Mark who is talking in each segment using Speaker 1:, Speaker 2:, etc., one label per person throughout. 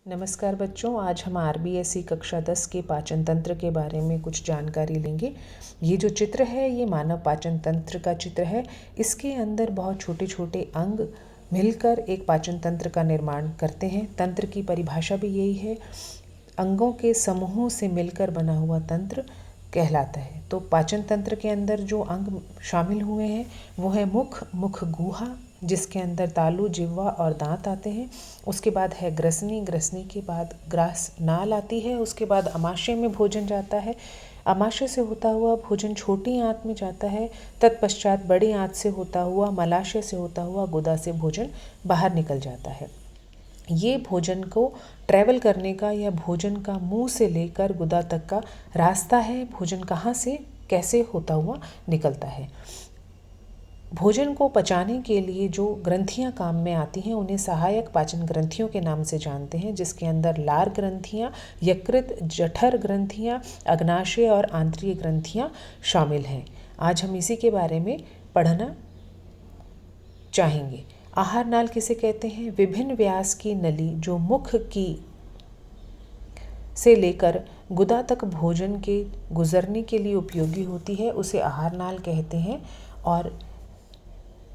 Speaker 1: नमस्कार बच्चों, आज हम आरबीएसई कक्षा 10 के पाचन तंत्र के बारे में कुछ जानकारी लेंगे। ये जो चित्र है ये मानव पाचन तंत्र का चित्र है। इसके अंदर बहुत छोटे छोटे अंग मिलकर एक पाचन तंत्र का निर्माण करते हैं। तंत्र की परिभाषा भी यही है, अंगों के समूहों से मिलकर बना हुआ तंत्र कहलाता है। तो पाचन तंत्र के अंदर जो अंग शामिल हुए हैं वो है मुख गुहा, जिसके अंदर तालु, जिह्वा और दांत आते हैं। उसके बाद है ग्रसनी, ग्रसनी के बाद ग्रास नाल आती है। उसके बाद अमाशय में भोजन जाता है। अमाशय से होता हुआ भोजन छोटी आंत में जाता है। तत्पश्चात बड़ी आंत से होता हुआ, मलाशय से होता हुआ गुदा से भोजन बाहर निकल जाता है। ये भोजन को ट्रैवल करने का या भोजन का मुंह से लेकर गुदा तक का रास्ता है। भोजन कहाँ से कैसे होता हुआ निकलता है। भोजन को पचाने के लिए जो ग्रंथियां काम में आती हैं उन्हें सहायक पाचन ग्रंथियों के नाम से जानते हैं, जिसके अंदर लार ग्रंथियां, यकृत, जठर ग्रंथियां, अग्नाशय और आंतरिक ग्रंथियां शामिल हैं। आज हम इसी के बारे में पढ़ना चाहेंगे। आहार नाल किसे कहते हैं? विभिन्न व्यास की नली जो मुख की से लेकर गुदा तक भोजन के गुजरने के लिए उपयोगी होती है, उसे आहार नाल कहते हैं। और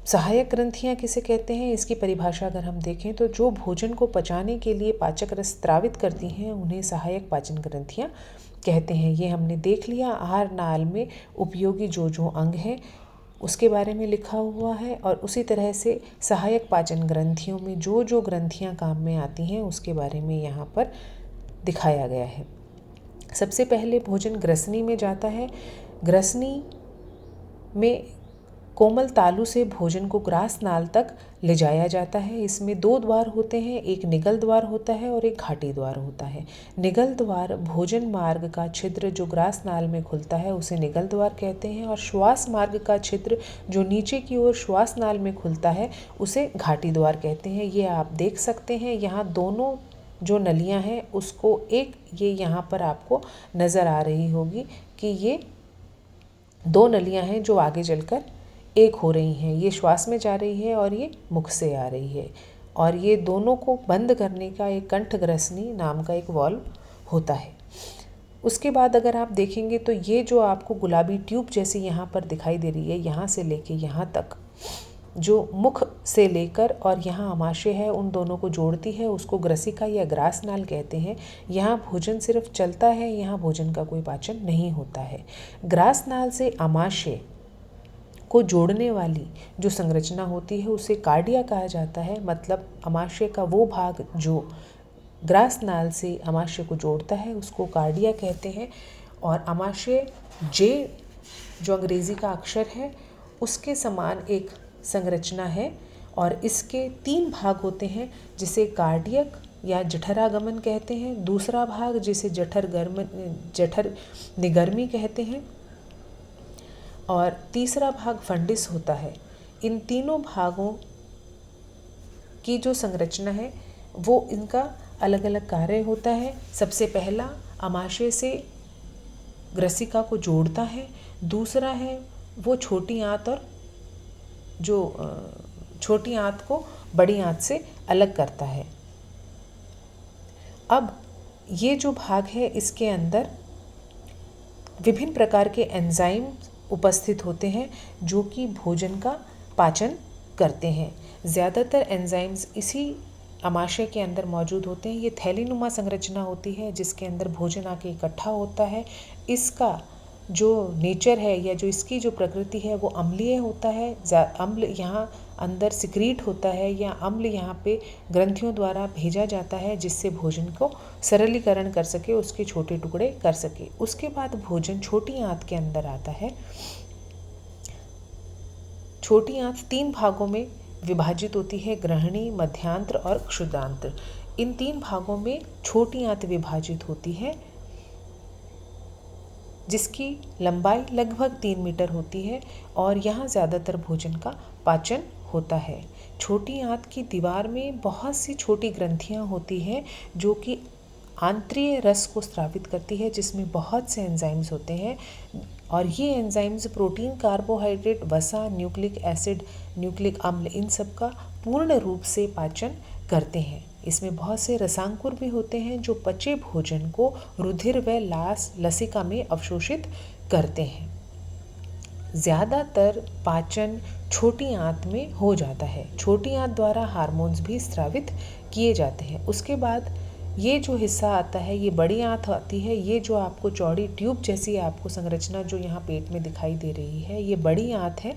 Speaker 1: सहायक ग्रंथियाँ किसे कहते हैं? इसकी परिभाषा अगर हम देखें तो जो भोजन को पचाने के लिए पाचक रस स्रावित करती हैं उन्हें सहायक पाचन ग्रंथियाँ कहते हैं। ये हमने देख लिया। आहार नाल में उपयोगी जो अंग हैं उसके बारे में लिखा हुआ है, और उसी तरह से सहायक पाचन ग्रंथियों में जो ग्रंथियाँ काम में आती हैं उसके बारे में यहाँ पर दिखाया गया है। सबसे पहले भोजन ग्रसनी में जाता है। ग्रसनी में कोमल तालु से भोजन को ग्रास नाल तक ले जाया जाता है। इसमें 2 द्वार होते हैं, एक निगल द्वार होता है और एक घाटी द्वार होता है। निगल द्वार भोजन मार्ग का छिद्र जो ग्रास नाल में खुलता है उसे निगल द्वार कहते हैं, और श्वास मार्ग का छिद्र जो नीचे की ओर श्वास नाल में खुलता है उसे घाटी द्वार कहते हैं। ये आप देख सकते हैं, यहाँ दोनों जो नलियाँ हैं उसको ये यहाँ पर आपको नज़र आ रही होगी कि ये 2 नलियाँ हैं जो आगे चलकर एक हो रही हैं। ये श्वास में जा रही है और ये मुख से आ रही है, और ये दोनों को बंद करने का एक कंठग्रसनी नाम का एक वाल्व होता है। उसके बाद अगर आप देखेंगे तो ये जो आपको गुलाबी ट्यूब जैसी यहाँ पर दिखाई दे रही है, यहाँ से लेके यहाँ तक जो मुख से लेकर और यहाँ अमाशय है उन दोनों को जोड़ती है, उसको ग्रसिका या ग्रास नाल कहते हैं। यहाँ भोजन सिर्फ चलता है, यहाँ भोजन का कोई पाचन नहीं होता है। ग्रास नाल से अमाशय को जोड़ने वाली जो संरचना होती है उसे कार्डिया कहा जाता है। मतलब अमाशय का वो भाग जो ग्रास नाल से अमाशय को जोड़ता है उसको कार्डिया कहते हैं। और अमाशय जे जो अंग्रेजी का अक्षर है उसके समान एक संरचना है, और इसके 3 भाग होते हैं जिसे कार्डियक या जठरागमन कहते हैं, दूसरा भाग जिसे जठर निगर्मी कहते हैं, और तीसरा भाग फंडिस होता है। इन तीनों भागों की जो संरचना है वो इनका अलग अलग कार्य होता है। सबसे पहला अमाशय से ग्रसिका को जोड़ता है, दूसरा है वो छोटी आंत और जो छोटी आंत को बड़ी आंत से अलग करता है। अब ये जो भाग है इसके अंदर विभिन्न प्रकार के एंजाइम उपस्थित होते हैं जो कि भोजन का पाचन करते हैं। ज़्यादातर एंजाइम्स इसी अमाशय के अंदर मौजूद होते हैं। ये थैलीनुमा संरचना होती है जिसके अंदर भोजन आके इकट्ठा होता है। इसका जो नेचर है या जो इसकी जो प्रकृति है वो अम्लीय होता है। अम्ल यहाँ अंदर सिक्रीट होता है या अम्ल यहाँ पे ग्रंथियों द्वारा भेजा जाता है जिससे भोजन को सरलीकरण कर सके, उसके छोटे टुकड़े कर सके। उसके बाद भोजन छोटी आंत के अंदर आता है। छोटी आंत 3 भागों में विभाजित होती है, ग्रहणी, मध्यांत्र और क्षुद्रांत्र। इन 3 भागों में छोटी आंत विभाजित होती है जिसकी लंबाई लगभग 3 मीटर होती है, और यहाँ ज़्यादातर भोजन का पाचन होता है। छोटी आंत की दीवार में बहुत सी छोटी ग्रंथियाँ होती हैं जो कि आंतरीय रस को स्रावित करती है, जिसमें बहुत से एंजाइम्स होते हैं, और ये एंजाइम्स प्रोटीन, कार्बोहाइड्रेट, वसा, न्यूक्लिक एसिड, न्यूक्लिक अम्ल इन सब का पूर्ण रूप से पाचन करते हैं। इसमें बहुत से रसांकुर भी होते हैं जो पचे भोजन को रुधिर व लसिका में अवशोषित करते हैं। ज़्यादातर पाचन छोटी आंत में हो जाता है। छोटी आंत द्वारा हार्मोन्स भी स्रावित किए जाते हैं। उसके बाद ये जो हिस्सा आता है, ये बड़ी आंत आती है। ये जो आपको चौड़ी ट्यूब जैसी आपको संरचना जो यहाँ पेट में दिखाई दे रही है, ये बड़ी आंत है।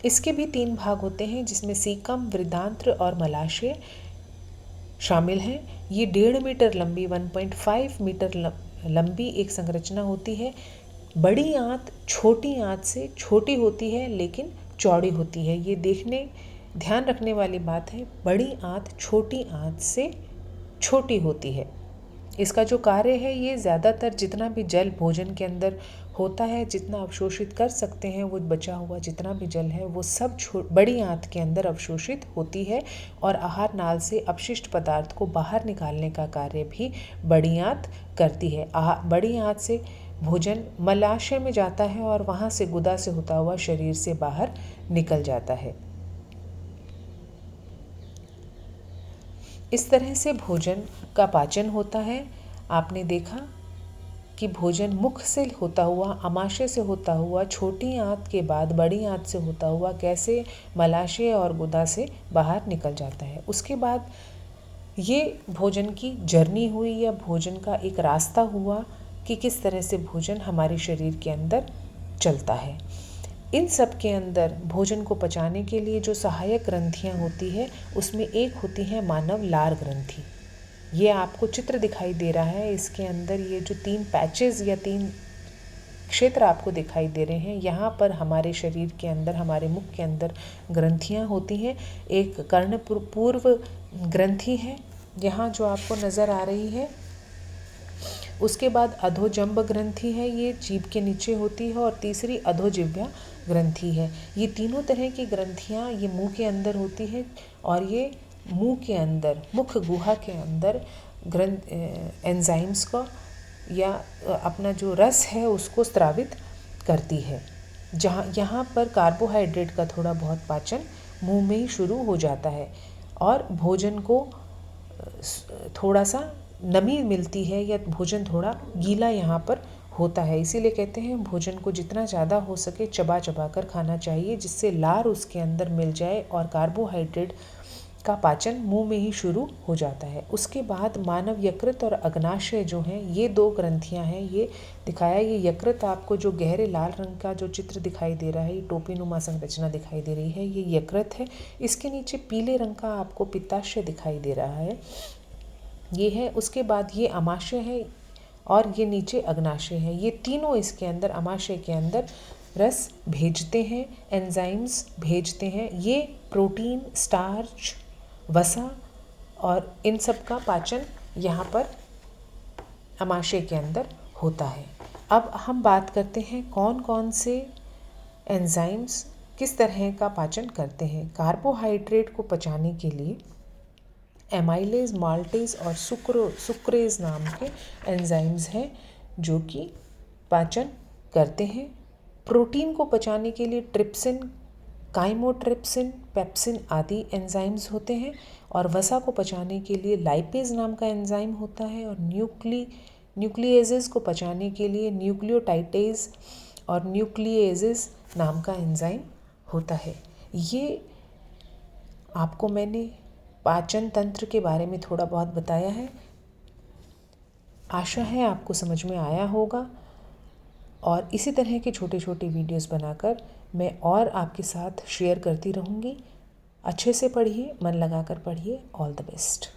Speaker 1: इसके भी 3 भाग होते हैं जिसमें सीकम, वृदांत्र और मलाशय शामिल हैं। ये 1.5 मीटर लंबी 1.5 मीटर लंबी एक संरचना होती है। बड़ी आंत छोटी आंत से छोटी होती है लेकिन चौड़ी होती है। ये ध्यान रखने वाली बात है, बड़ी आंत छोटी आंत से छोटी होती है। इसका जो कार्य है, ये ज़्यादातर जितना भी जल भोजन के अंदर होता है, जितना अवशोषित कर सकते हैं, वो बचा हुआ जितना भी जल है वो सब बड़ी आंत के अंदर अवशोषित होती है और आहार नाल से अपशिष्ट पदार्थ को बाहर निकालने का कार्य भी बड़ी आंत करती है। बड़ी आंत से भोजन मलाशय में जाता है और वहाँ से गुदा से होता हुआ शरीर से बाहर निकल जाता है। इस तरह से भोजन का पाचन होता है। आपने देखा कि भोजन मुख से होता हुआ, आमाशय से होता हुआ, छोटी आंत के बाद बड़ी आंत से होता हुआ कैसे मलाशय और गुदा से बाहर निकल जाता है। उसके बाद ये भोजन की जर्नी हुई या भोजन का एक रास्ता हुआ कि किस तरह से भोजन हमारे शरीर के अंदर चलता है। इन सब के अंदर भोजन को पचाने के लिए जो सहायक ग्रंथियाँ होती है, उसमें एक होती है मानव लार ग्रंथि। ये आपको चित्र दिखाई दे रहा है। इसके अंदर ये जो 3 पैचेस या 3 क्षेत्र आपको दिखाई दे रहे हैं, यहाँ पर हमारे शरीर के अंदर, हमारे मुख के अंदर ग्रंथियाँ होती हैं। एक कर्णपूर्व ग्रंथि है यहाँ जो आपको नज़र आ रही है। उसके बाद अधोजंब ग्रंथि है, ये जीभ के नीचे होती है। और तीसरी अधोजिह्वा ग्रंथि है। ये तीनों तरह की ग्रंथियाँ ये मुंह के अंदर होती है और ये मुंह के अंदर, मुख गुहा के अंदर एंजाइम्स को या अपना जो रस है उसको स्रावित करती है। यहाँ पर कार्बोहाइड्रेट का थोड़ा बहुत पाचन मुंह में ही शुरू हो जाता है और भोजन को थोड़ा सा नमी मिलती है या भोजन थोड़ा गीला यहाँ पर होता है। इसीलिए कहते हैं भोजन को जितना ज़्यादा हो सके चबा चबा कर खाना चाहिए, जिससे लार उसके अंदर मिल जाए और कार्बोहाइड्रेट का पाचन मुंह में ही शुरू हो जाता है। उसके बाद मानव यकृत और अग्नाशय जो हैं, ये 2 ग्रंथियां हैं। ये दिखाया, ये यकृत आपको जो गहरे लाल रंग का जो चित्र दिखाई दे रहा है, ये टोपीनुमा संरचना दिखाई दे रही है, ये यकृत है। इसके नीचे पीले रंग का आपको पित्ताशय दिखाई दे रहा है, ये है। उसके बाद ये अमाशय है और ये नीचे अग्नाशय है। ये तीनों इसके अंदर, अमाशय के अंदर रस भेजते हैं, एंजाइम्स भेजते हैं। ये प्रोटीन, स्टार्च, वसा और इन सब का पाचन यहाँ पर अमाशय के अंदर होता है। अब हम बात करते हैं कौन कौन से एंजाइम्स किस तरह का पाचन करते हैं। कार्बोहाइड्रेट को पचाने के लिए एमाइलेज, माल्टेज और सुक्रेज नाम के एंजाइम्स हैं जो कि पाचन करते हैं। प्रोटीन को पचाने के लिए ट्रिप्सिन, काइमोट्रिप्सिन, पेप्सिन आदि एंजाइम्स होते हैं। और वसा को पचाने के लिए लाइपेज नाम का एंजाइम होता है। और न्यूक्लिएजेस को पचाने के लिए न्यूक्लियोटाइडेज और न्यूक्लिएजेस नाम का एंजाइम होता है। ये आपको मैंने पाचन तंत्र के बारे में थोड़ा बहुत बताया है। आशा है आपको समझ में आया होगा और इसी तरह के छोटे छोटे वीडियोस बनाकर मैं और आपके साथ शेयर करती रहूँगी। अच्छे से पढ़िए, मन लगाकर पढ़िए। All the best.